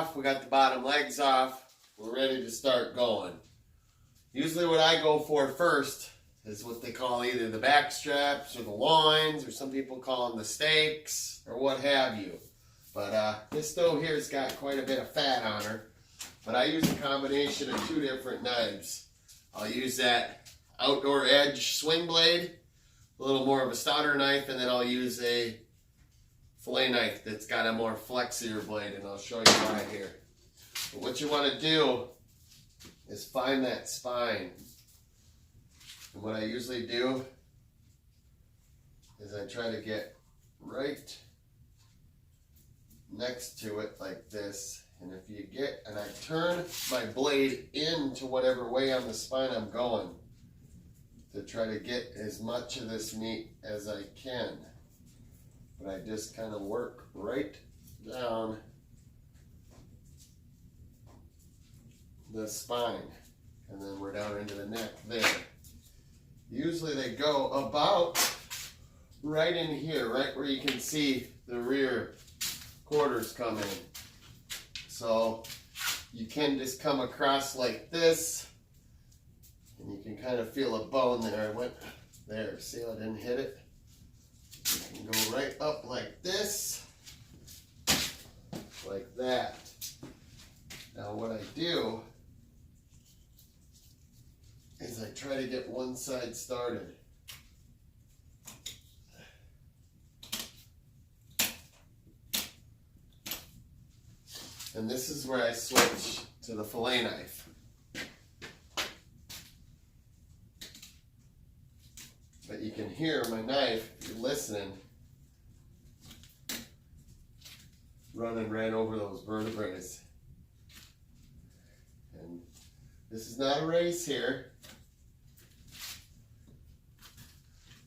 off, we got the bottom legs off, we're ready to start going. Usually what I go for first is what they call either the back straps or the loins, or some people call them the stakes, or what have you. But this doe here's got quite a bit of fat on her. But I use a combination of two different knives. I'll use that Outdoor Edge swing blade, a little more of a stouter knife, and then I'll use a fillet knife that's got a more flexier blade, and I'll show you why here. But what you want to do is find that spine. And what I usually do is I try to get right next to it like this. And if you get, and I turn my blade into whatever way on the spine I'm going to try to get as much of this meat as I can. But I just kind of work right down the spine. And then we're down into the neck there. Usually they go about right in here, right where you can see the rear quarters come in. So you can just come across like this, and you can kind of feel a bone there. I went there, see how I didn't hit it? You can go right up like this, like that. Now what I do is I try to get one side started. And this is where I switch to the fillet knife. But you can hear my knife, if you're listening, running right over those vertebrae. And this is not a race here.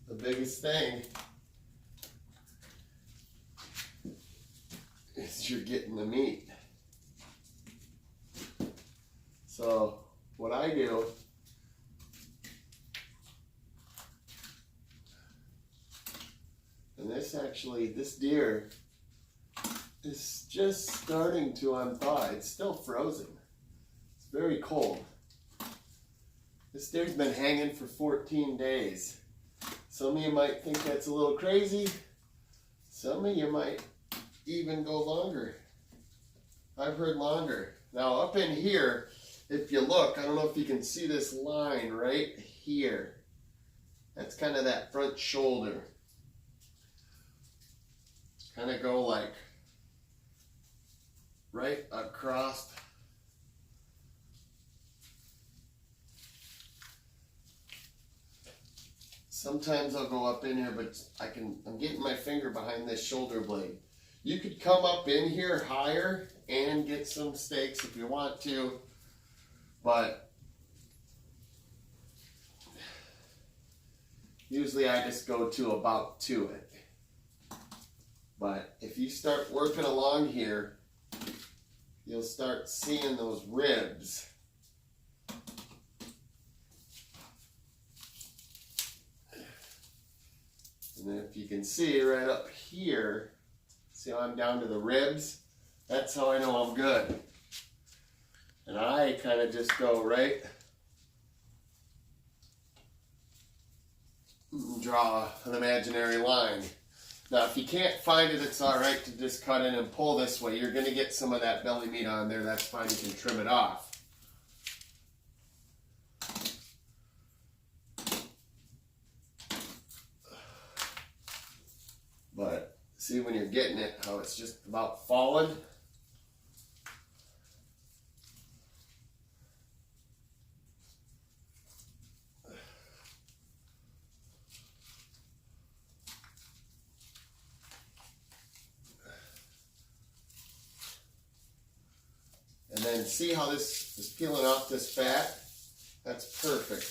The biggest thing is you're getting the meat. So what I do and this deer is just starting to unthaw. It's still frozen. It's very cold. This deer's been hanging for 14 days. Some of you might think that's a little crazy. Some of you might even go longer. I've heard longer. Now up in here, if you look, I don't know if you can see this line right here. That's kind of that front shoulder. Kind of go like right across. Sometimes I'll go up in here, but I'm getting my finger behind this shoulder blade. You could come up in here higher and get some steaks if you want to. But usually I just go to about to it. But if you start working along here, you'll start seeing those ribs. And then if you can see right up here, see how I'm down to the ribs? That's how I know I'm good. And I kind of just go right and draw an imaginary line. Now, if you can't find it, it's all right to just cut in and pull this way. You're going to get some of that belly meat on there. That's fine. You can trim it off. But see when you're getting it, how it's just about falling. And then see how this is peeling off this fat? That's perfect.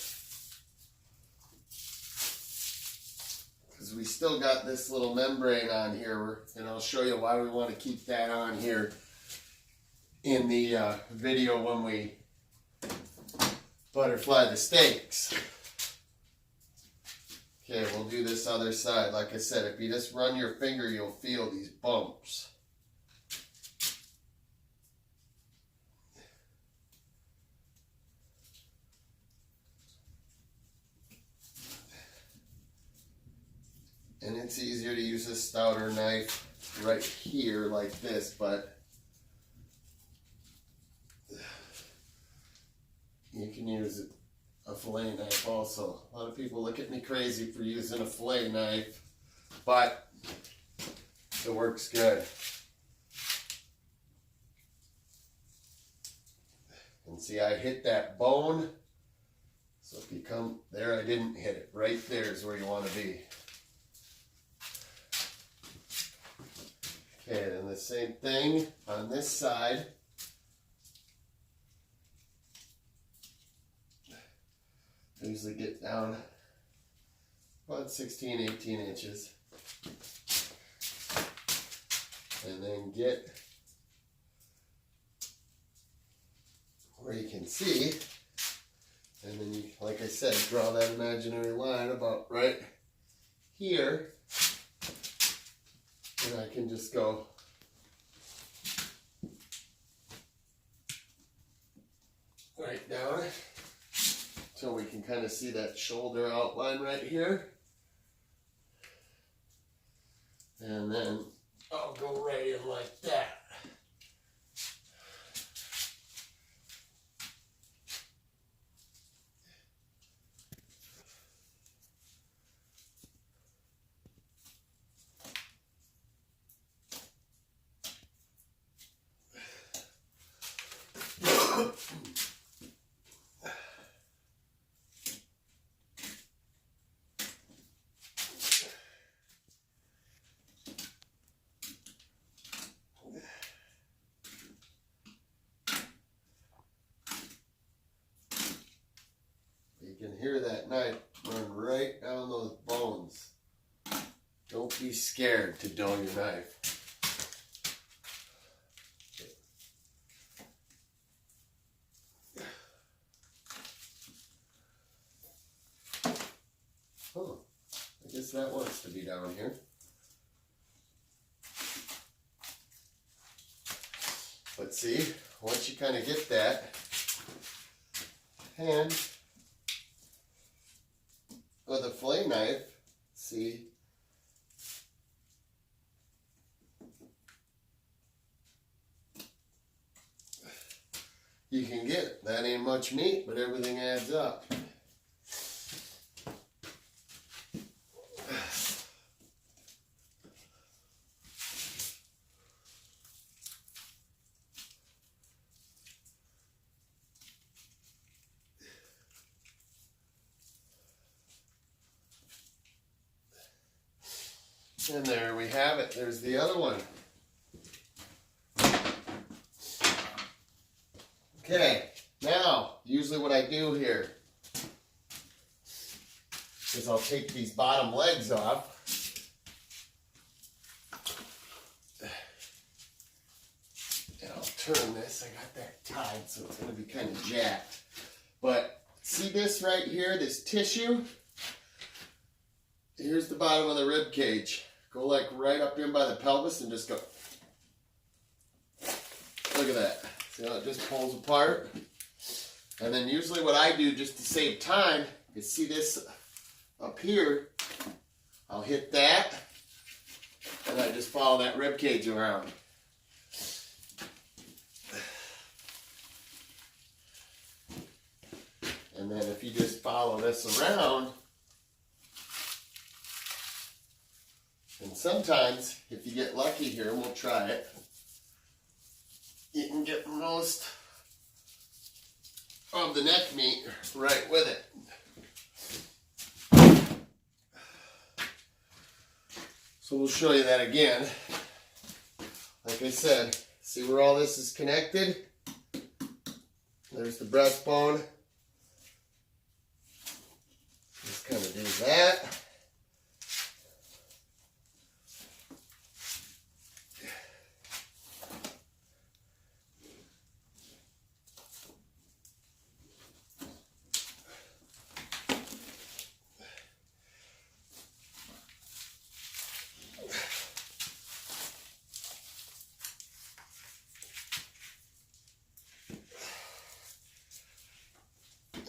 Because we still got this little membrane on here, and I'll show you why we want to keep that on here in the video when we butterfly the steaks. Okay, we'll do this other side. Like I said, if you just run your finger, you'll feel these bumps. And it's easier to use a stouter knife right here like this, but you can use a fillet knife also. A lot of people look at me crazy for using a fillet knife, but it works good. And see, I hit that bone. So if you come there, I didn't hit it. Right there is where you want to be. Okay, then the same thing on this side. I usually get down about 16, 18 inches. And then get where you can see. And then you, like I said, draw that imaginary line about right here. And I can just go right down until we can kind of see that shoulder outline right here. And then I'll go right in like that. You can hear that knife run right down those bones. Don't be scared to dull your knife. Oh, I guess that wants to be down here. But see, once you kind of get that, and with a fillet knife, see, you can get it. That ain't much meat, but everything adds up. And there we have it. There's the other one. Okay, now, usually what I do here is I'll take these bottom legs off. And I'll turn this. I got that tied, so it's going to be kind of jacked. But see this right here, this tissue? Here's the bottom of the rib cage. Go like right up in by the pelvis and just go. Look at that. See how it just pulls apart? And then usually what I do just to save time is see this up here. I'll hit that and I just follow that rib cage around. And then if you just follow this around, and sometimes, if you get lucky here, and we'll try it, you can get most of the neck meat right with it. So we'll show you that again. Like I said, see where all this is connected? There's the breastbone. Just kind of do that.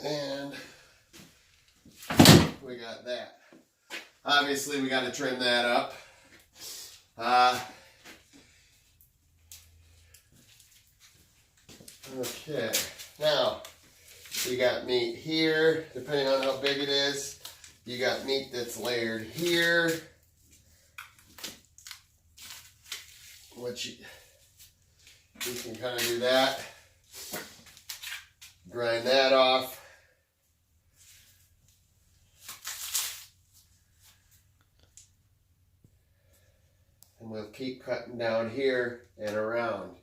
And we got that. Obviously, we got to trim that up. Okay, now you got meat here, depending on how big it is. You got meat that's layered here, which you can kind of do that. Grind that off. And we'll keep cutting down here and around.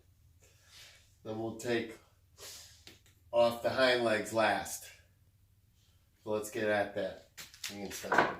Then we'll take off the hind legs last. So let's get at that. You can start.